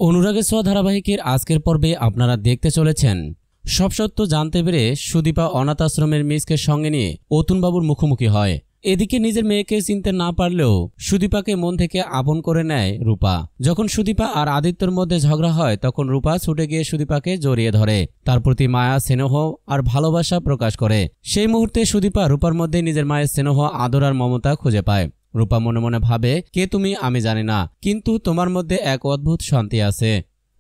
অনুরাগের ছোঁয়া ধারাবাহিকের আজকের পর্বে আপনারা দেখতে চলেছেন সব সত্য জানতে পেরে সুদীপা অনাথ আশ্রমের মিসকে সঙ্গে নিয়ে অতুনবাবুর মুখোমুখি হয়। এদিকে নিজের মেয়েকে চিনতে না পারলেও সুদীপাকে মন থেকে আপন করে নেয় রূপা। যখন সুদীপা আর আদিত্যর মধ্যে ঝগড়া হয় তখন রূপা ছুটে গিয়ে সুদীপাকে জড়িয়ে ধরে, তার প্রতি মায়া, স্নেহ আর ভালোবাসা প্রকাশ করে। সেই মুহূর্তে সুদীপা রূপার মধ্যে নিজের মায়ের স্নেহ, আদর আর মমতা খুঁজে পায়। রূপা মনে মনে ভাবে, কে তুমি আমি জানি না, কিন্তু তোমার মধ্যে এক অদ্ভুত শান্তি আছে।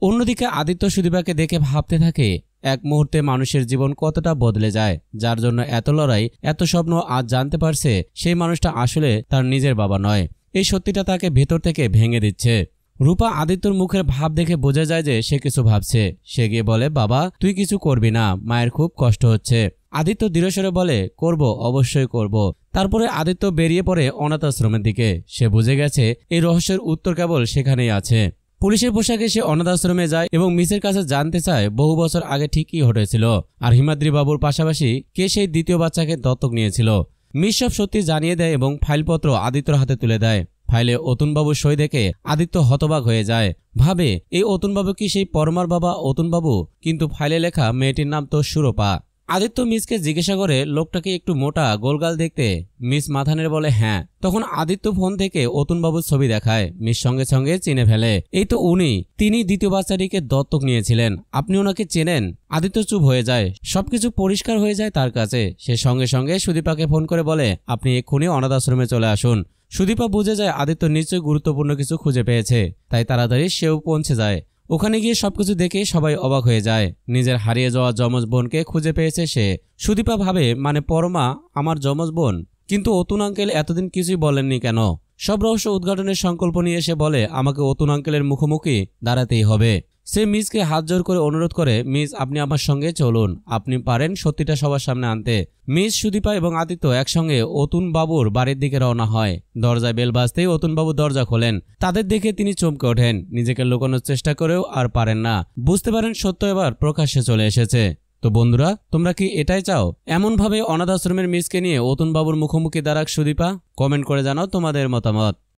অন্যদিকে আদিত্য সুদীপাকে দেখে ভাবতে থাকে, এক মুহূর্তে মানুষের জীবন কতটা বদলে যায়। যার জন্য এত লড়াই, এত স্বপ্ন, আজ জানতে পারছে সেই মানুষটা আসলে তার নিজের বাবা নয়। এই সত্যিটা তাকে ভেতর থেকে ভেঙে দিচ্ছে। রূপা আদিত্যর মুখের ভাব দেখে বোঝা যায় যে সে কিছু ভাবছে। সে গিয়ে বলে, বাবা তুই কিছু করবি না, মায়ের খুব কষ্ট হচ্ছে। আদিত্য দৃঢ়স্বরে বলে, করব, অবশ্যই করব। তারপরে আদিত্য বেরিয়ে পড়ে অনাথ আশ্রমের দিকে। সে বুঝে গেছে এই রহস্যের উত্তর কেবল সেখানেই আছে। পুলিশের পোশাকে সে অনাথ আশ্রমে যায় এবং মিসের কাছে জানতে চায় বহু বছর আগে ঠিক কি ঘটেছিল, আর হিমাদ্রি বাবুর পাশাপাশি কে সেই দ্বিতীয় বাচ্চাকে দত্তক নিয়েছিল। মিস সব সত্যি জানিয়ে দেয় এবং ফাইলপত্র আদিত্যর হাতে তুলে দেয়। ফাইলে অতুনবাবুর সই দেখে আদিত্য হতবাক হয়ে যায়। ভাবে, এই অতুনবাবু কি সেই পরমার বাবা অতুনবাবু? কিন্তু ফাইলে লেখা মেয়েটির নাম তো সুরপা। আদিত্য মিসকে জিজ্ঞাসা করে, লোকটাকে একটু মোটা, গোলগাল দেখতে? মিস মাথা নেড়ে বলে হ্যাঁ। তখন আদিত্য ফোন থেকে অতুনবাবুর ছবি দেখায়। মিস সঙ্গে সঙ্গে চিনে ফেলে, এই তো উনি, তিনি দ্বিতীয় বাচ্চাটিকে দত্তক নিয়েছিলেন। আপনি ওনাকে চেনেন? আদিত্য চুপ হয়ে যায়। সবকিছু পরিষ্কার হয়ে যায় তার কাছে। সে সঙ্গে সঙ্গে সুদীপাকে ফোন করে বলে, আপনি এক্ষুনি অনাথ আশ্রমে চলে আসুন। সুদীপা বুঝে যায় আদিত্য নিশ্চয়ই গুরুত্বপূর্ণ কিছু খুঁজে পেয়েছে, তাই তাড়াতাড়ি সেও পৌঁছে যায়। ওখানে গিয়ে সবকিছু দেখে সবাই অবাক হয়ে যায়। নিজের হারিয়ে যাওয়া যমজ বোনকে খুঁজে পেয়েছে সে। সুদীপা ভাবে, মানে পরমা আমার যমজ বোন? কিন্তু অতুন আঙ্কেল এতদিন কিছুই বলেননি কেন? সব রহস্য উদ্ঘাটনের সংকল্প নিয়ে সে বলে, আমাকে অতুন আঙ্কেলের মুখোমুখি দাঁড়াতেই হবে। সে মিসকে হাত জোর করে অনুরোধ করে, মিস আপনি আমার সঙ্গে চলুন, আপনি পারেন সত্যিটা সবার সামনে আনতে। মিস, সুদীপা এবং আদিত্য একসঙ্গে অতুন বাবুর বাড়ির দিকে রওনা হয়। দরজায় বেল বাজতেই অতুন বাবু দরজা খোলেন। তাদের দেখে তিনি চমকে ওঠেন। নিজেকে লুকানোর চেষ্টা করেও আর পারেন না। বুঝতে পারেন সত্য এবার প্রকাশ্যে চলে এসেছে। তো বন্ধুরা, তোমরা কি এটাই চাও, এমন ভাবে অনাথ আশ্রমের মিসকে নিয়ে অতুন বাবুর মুখোমুখি দাঁড়াক সুদীপা? কমেন্ট করে জানাও তোমাদের মতামত।